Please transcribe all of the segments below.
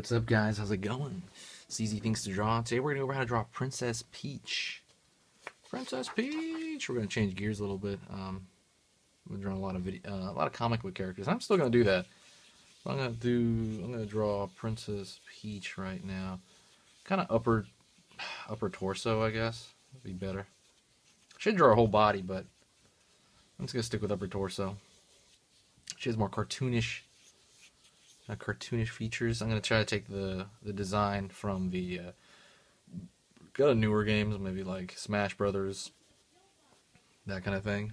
What's up, guys? How's it going? It's Easy Things to Draw. Today we're going to go over how to draw Princess Peach. Princess Peach! We're going to change gears a little bit. We're drawing a lot of comic book characters. I'm still going to do that. I'm going to draw Princess Peach right now. Kind of upper torso, I guess. Would be better. Should draw her whole body, but I'm just going to stick with upper torso. She has more cartoonish features. I'm going to try to take the design from the kind of newer games, maybe like Smash Brothers, that kind of thing.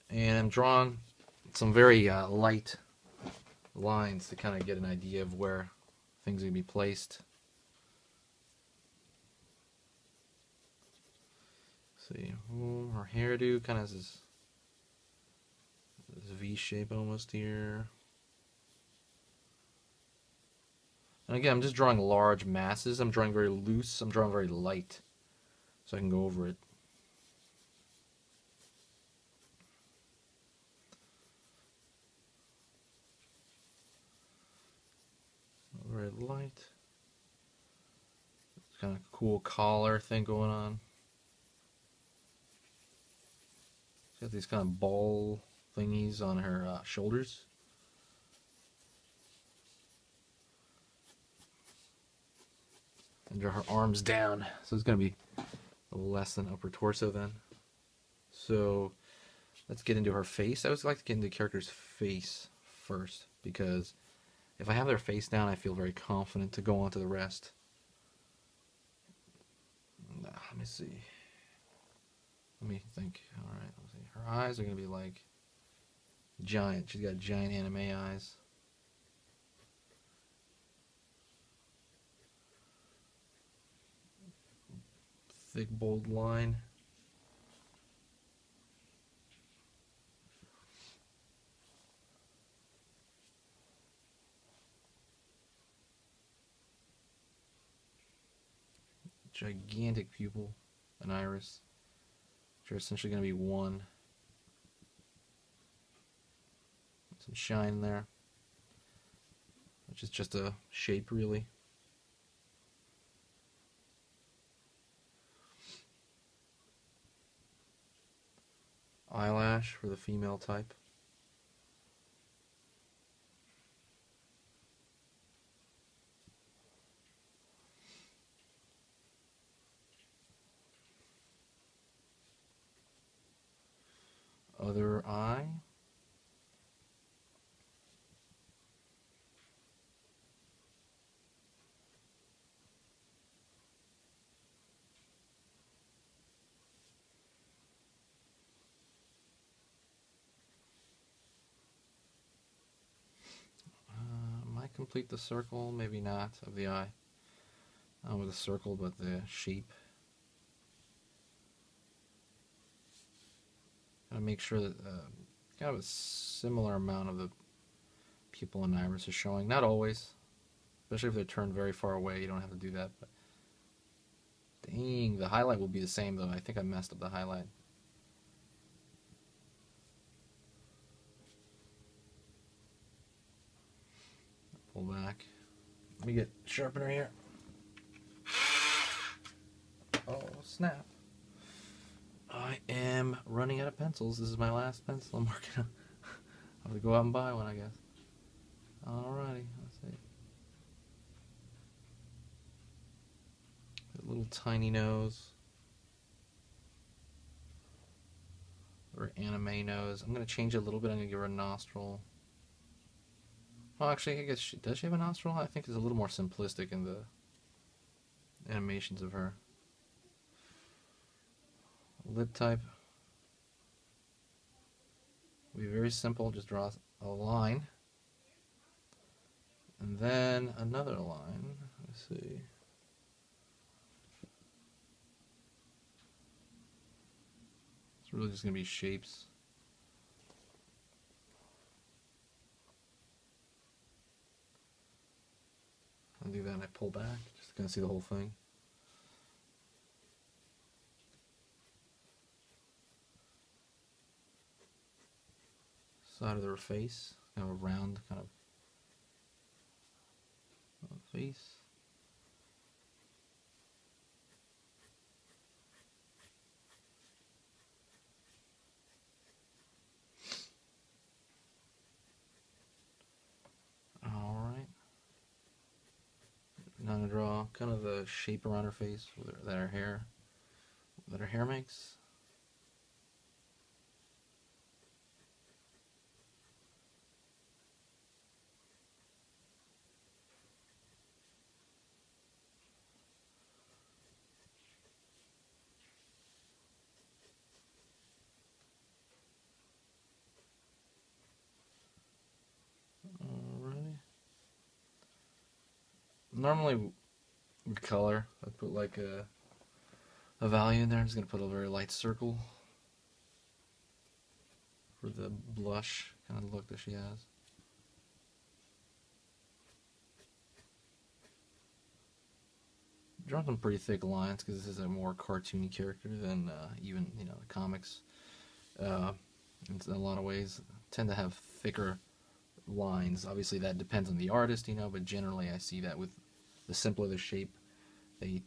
And I'm drawing some very light lines to kind of get an idea of where things are going to be placed. Let's see, her hairdo kind of has this V shape almost here. And again, I'm just drawing large masses. I'm drawing very loose. I'm drawing very light, so I can go over it. Very light. It's kind of cool collar thing going on. She's got these kind of ball thingies on her shoulders. And draw her arms down, so it's going to be less than upper torso then. So let's get into her face. I always like to get into the character's face first, because if I have their face down, I feel very confident to go on to the rest. Let me see. Let me think. Alright, let's see. Her eyes are going to be like giant. She's got giant anime eyes. Thick, bold line. Gigantic pupil, an iris, which are essentially going to be one. Some shine there, which is just a shape, really. Eyelash for the female type. Other eye. Might complete the circle, maybe not, of the eye. Not with a circle, but the shape. Gotta make sure that kind of a similar amount of the pupil and iris is showing. Not always, especially if they're turned very far away. You don't have to do that. But dang, the highlight will be the same though. I think I messed up the highlight. Pull back. Let me get sharpener here. Oh snap! I am running out of pencils. This is my last pencil I'm working on. I'll have to go out and buy one, I guess. Alrighty, let's see. A little tiny nose. Or anime nose. I'm going to change it a little bit. I'm going to give her a nostril. Well, actually, I guess does she have a nostril? I think it's a little more simplistic in the animations of her. Lip type. Be very simple. Just draw a line. And then another line. Let's see. It's really just going to be shapes. I'll do that and I pull back. Just going to see the whole thing. Side of their face. Kind of a round, kind of Face. Alright. Now I'm gonna draw kind of the shape around her face that her hair makes. Alrighty. Normally with color, I put like a value in there. I'm just gonna put a very light circle for the blush kind of look that she has. Drawn some pretty thick lines because this is a more cartoony character than even the comics. In a lot of ways, tend to have thicker lines. Obviously, that depends on the artist, but generally, I see that with the simpler the shape, the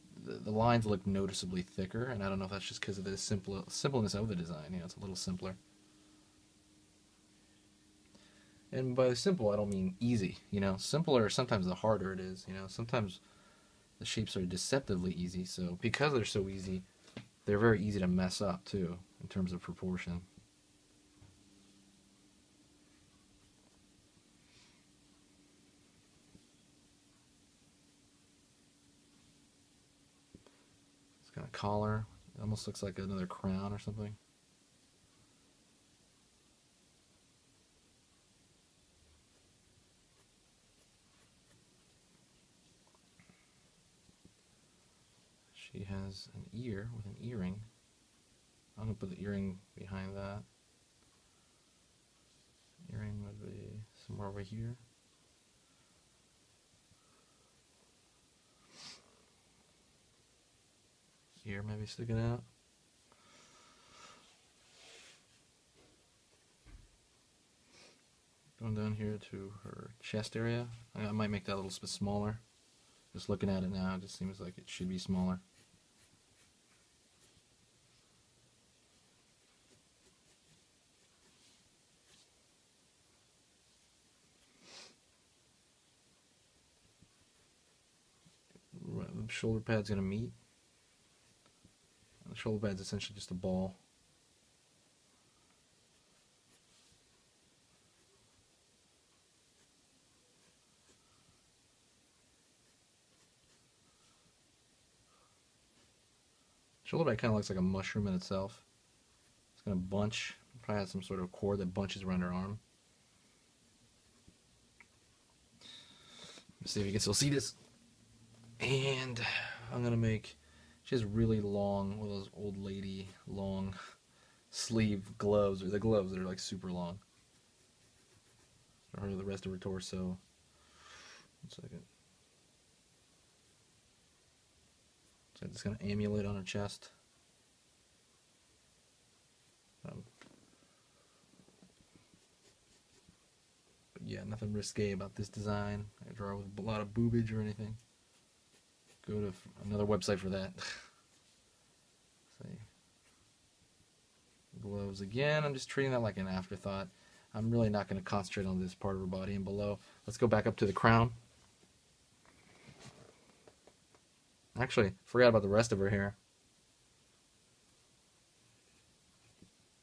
lines look noticeably thicker. And I don't know if that's just because of the simpleness of the design. It's a little simpler. And by simple, I don't mean easy. Simpler sometimes the harder it is. Sometimes the shapes are deceptively easy. So because they're so easy, they're very easy to mess up too in terms of proportion. It's got a collar. It almost looks like another crown or something. She has an ear with an earring. I'm going to put the earring behind that. Earring would be somewhere over here. Ear maybe sticking out. Going down here to her chest area. I might make that a little bit smaller. Just looking at it now, it just seems like it should be smaller. The shoulder pad's going to meet. The shoulder pad's essentially just a ball. Shoulder pad kind of looks like a mushroom in itself. It's going to bunch. Probably has some sort of cord that bunches around her arm. Let's see if you can still see this. And I'm going to make... She has really long, one of those old lady long sleeve gloves, or the gloves that are like super long. Or the rest of her torso. 1 second. So it's got an amulet on her chest. But yeah, nothing risque about this design. I draw with a lot of boobage or anything. Go to another website for that. See. Gloves again. I'm just treating that like an afterthought. I'm really not going to concentrate on this part of her body and below. Let's go back up to the crown. Actually, forgot about the rest of her hair.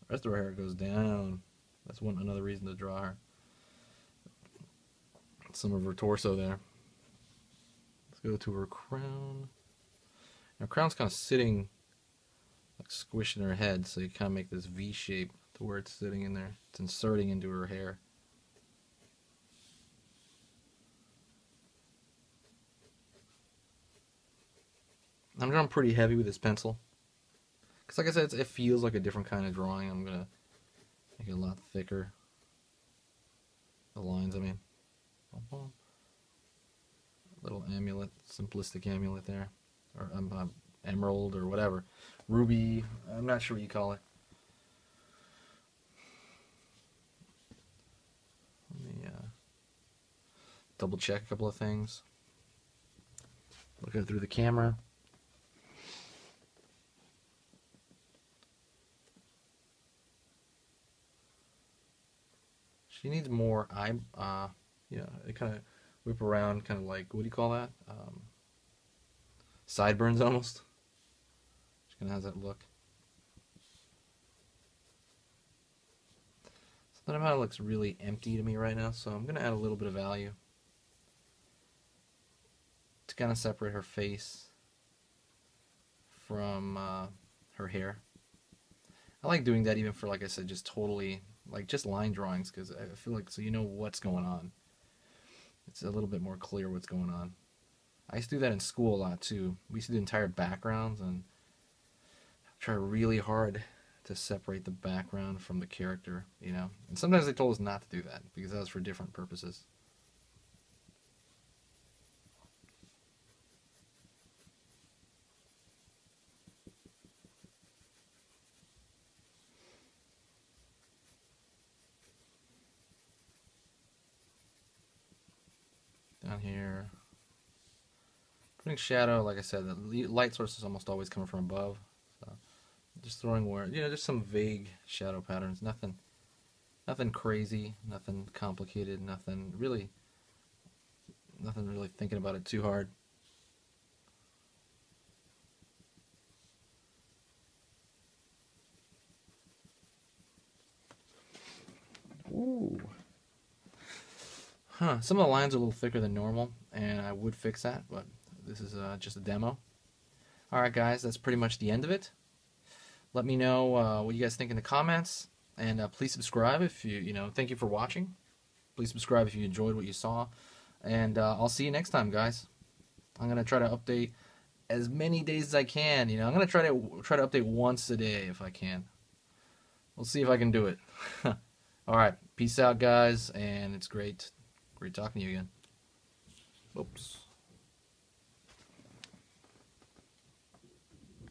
The rest of her hair goes down. That's another reason to draw her. Some of her torso there. Let's go to her crown. Her crown's kind of sitting, like squishing her head, so you kind of make this V shape to where it's sitting in there. It's inserting into her hair. I'm drawing pretty heavy with this pencil. Because like I said, it feels like a different kind of drawing. I'm going to make it a lot thicker. The lines, I mean. Little amulet, simplistic amulet there. Or emerald or whatever. Ruby, I'm not sure what you call it. Let me double check a couple of things. Looking through the camera. She needs more eye, yeah, it kind of whip around, kind of like, what do you call that? Sideburns almost. She kind of has that look. So that amount looks really empty to me right now, so I'm going to add a little bit of value to kind of separate her face from her hair. I like doing that even for, like I said, just totally, like just line drawings, because I feel like, so you know what's going on. It's a little bit more clear what's going on. I used to do that in school a lot too. We used to do entire backgrounds and try really hard to separate the background from the character, you know. And sometimes they told us not to do that because that was for different purposes. Down here, putting shadow, like I said, the light source is almost always coming from above. So just throwing where, you know, just some vague shadow patterns. Nothing crazy, nothing complicated, nothing really thinking about it too hard. Ooh. Huh, some of the lines are a little thicker than normal, and I would fix that, but this is just a demo. Alright guys, that's pretty much the end of it. Let me know what you guys think in the comments, and please subscribe if you know, thank you for watching. Please subscribe if you enjoyed what you saw, and I'll see you next time, guys. I'm going to try to update as many days as I can, you know. I'm going to try to update once a day if I can. We'll see if I can do it. Alright, peace out guys, and it's great talking to you again. Oops.